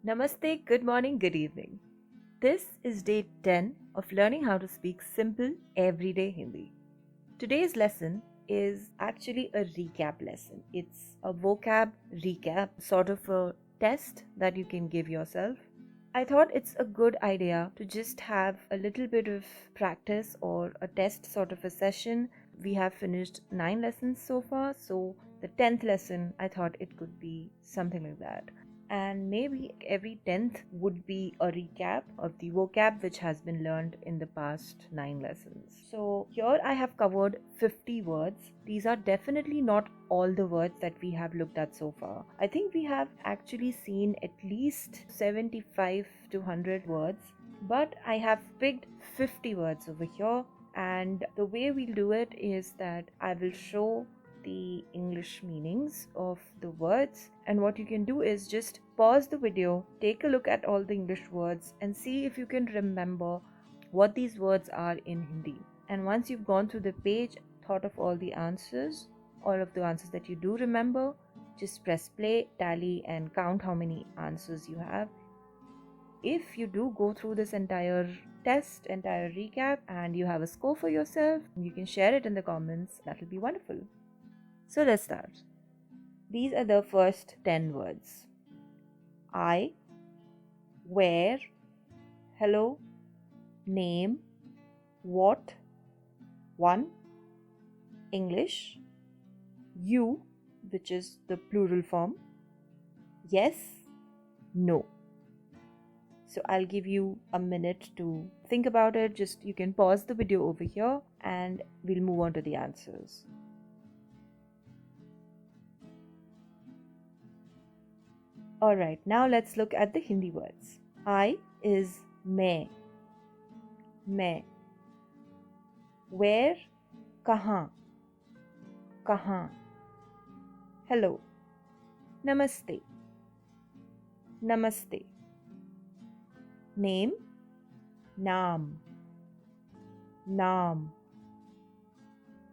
Namaste, good morning, good evening. This is day 10 of learning how to speak simple, everyday Hindi. Today's lesson is actually a recap lesson. It's a vocab recap, sort of a test that you can give yourself. I thought it's a good idea to just have a little bit of practice or a test sort of a session. We have finished 9 lessons so far, so the 10th lesson, I thought it could be something like that. And maybe every 10th would be a recap of the vocab which has been learned in the past 9 lessons. So, here I have covered 50 words. These are definitely not all the words that we have looked at so far. I think we have actually seen at least 75 to 100 words, but I have picked 50 words over here. And the way we'll do it is that I will show the English meanings of the words, and what you can do is just pause the video, take a look at all the English words, and see if you can remember what these words are in Hindi. And once you've gone through the page, thought of all the answers, all of the answers that you do remember, just press play, tally, and count how many answers you have. If you do go through this entire test, entire recap, and you have a score for yourself, you can share it in the comments. That will be wonderful. So let's start. These are the first 10 words. I, where, hello, name, what, one, English, you, which is the plural form, yes, no. So I'll give you a minute to think about it. Just you can pause the video over here and we'll move on to the answers. Alright, now let's look at the Hindi words. I is मैं. Where, कहाँ. Hello, namaste. Name, naam.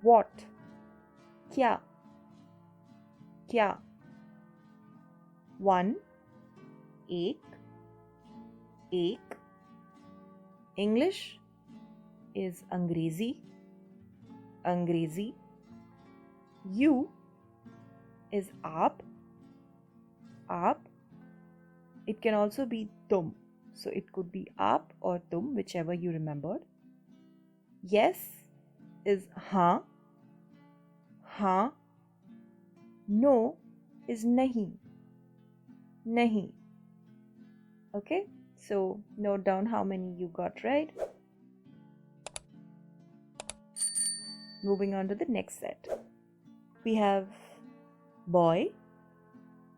What, क्या. One, एक. English is अंग्रेजी. You is आप. It can also be तुम. So it could be आप or तुम, whichever you remembered. Yes is हाँ. No is नहीं. Okay, so note down how many you got right. Moving on to the next set. We have boy,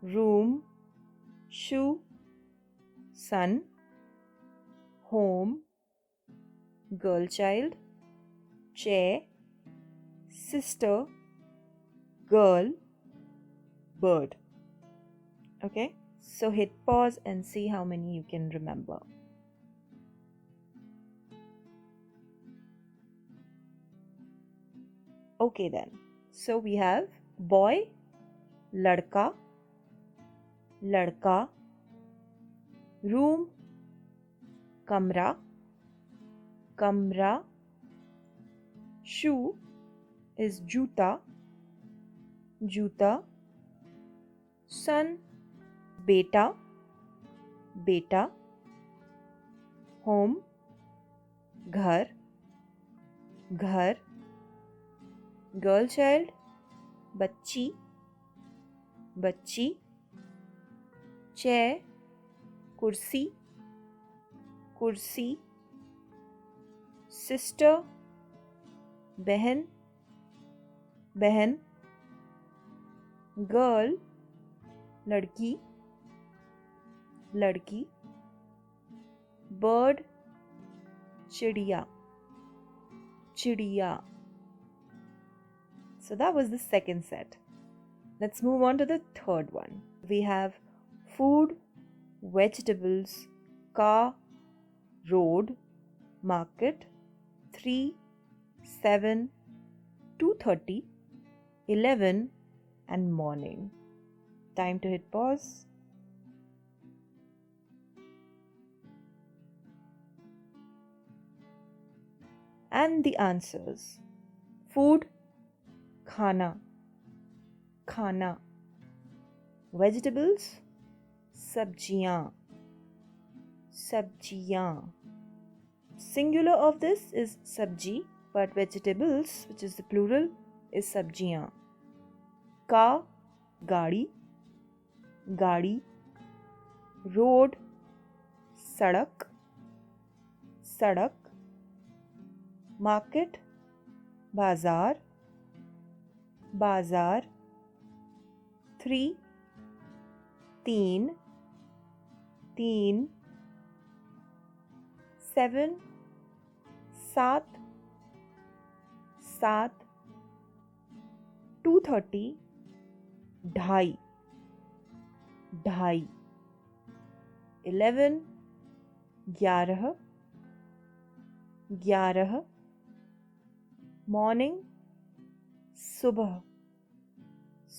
room, shoe, sun, home, girl child, chair, sister, girl, bird. Okay, so hit pause and see how many you can remember. Okay then, so we have boy, ladka, room, kamra, shoe is juta, son, beta, home, ghar, girl child, bachchi, chair, kursi, sister, behan, girl, ladki, bird, chidiya. So that was the second set. Let's move on to the third one. We have food, vegetables, car, road, market, 3, 7, 2:30, 11, and morning. Time to hit pause. and the answers. Food, khana, khana. Vegetables, sabjiyan, sabjiyan. Singular of this is sabji, but vegetables, which is the plural, is sabjiyan. Ka, gaadi, gaadi. Road, sadak, sadak. Market, bazaar, bazaar. 3, teen, teen. 7, सात, सात. 2:30, ढाई, ढाई. 11, ग्यारह, ग्यारह. Morning, सुबह,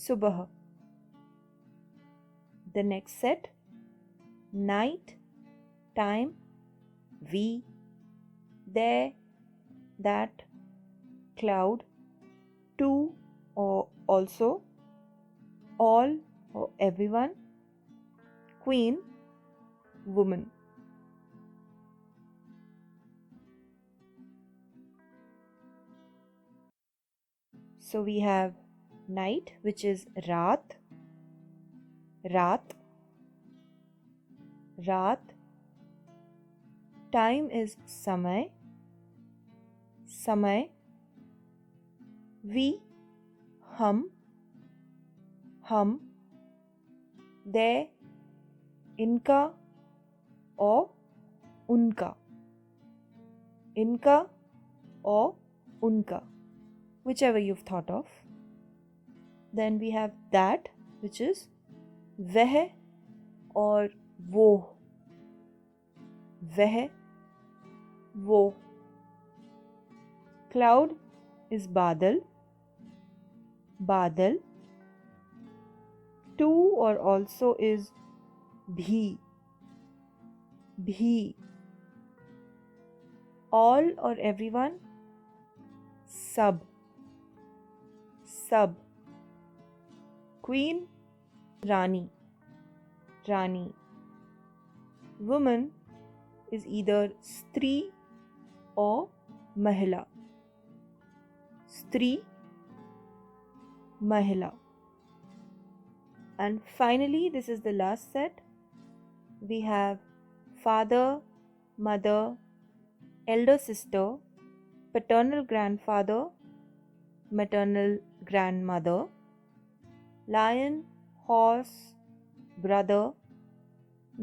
सुबह. The next set, night, time, we, there, that, cloud, to or also, all or everyone, queen, woman. So we have night, which is raat, raat, raat. Time is samay, samay. We, hum, hum. There, इनका or उनका, इनका or उनका, whichever you've thought of. Then we have that, which is वह और वो, वह, वो. Cloud is बादल, बादल. To or also is भी, भी. All or everyone, सब, सब. Queen, Rani, Rani. Woman is either स्त्री or महिला, स्त्री, महिला. And finally, this is the last set. We have father, mother, elder sister, paternal grandfather, maternal grandmother, lion, horse, brother,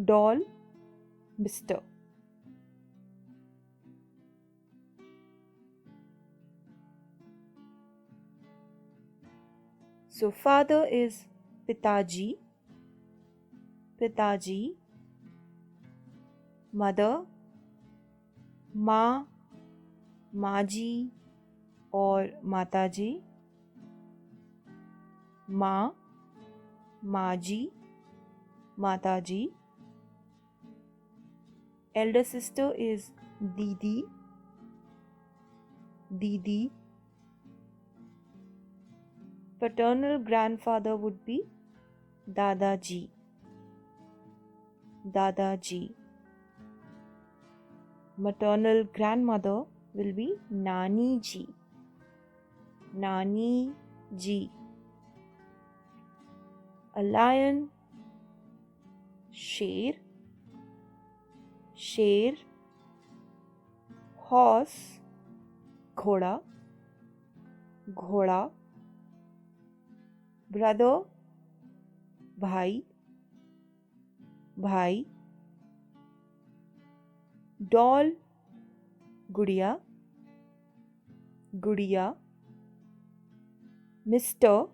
doll, mister. So father is पिताजी, पिताजी. Mother, माँ, माजी और माताजी, माँ, माजी, माताजी. Elder sister is दीदी, दीदी. Paternal grandfather would be दादाजी, दादाजी. Maternal grandmother will be नानी जी, नानी जी. A lion, शेर, शेर. Horse, घोड़ा, घोड़ा. Brother, भाई, भाई. Doll, गुड़िया, गुड़िया. Mr.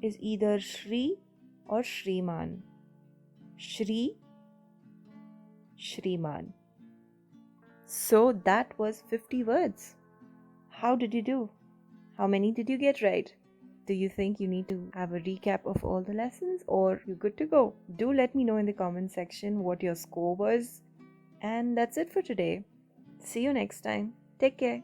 is either Shri or Shriman. Shri, Shriman. So that was 50 words. How did you do? How many did you get right? Do you think you need to have a recap of all the lessons or you're good to go? Do let me know in the comment section what your score was. And that's it for today. See you next time. Take care.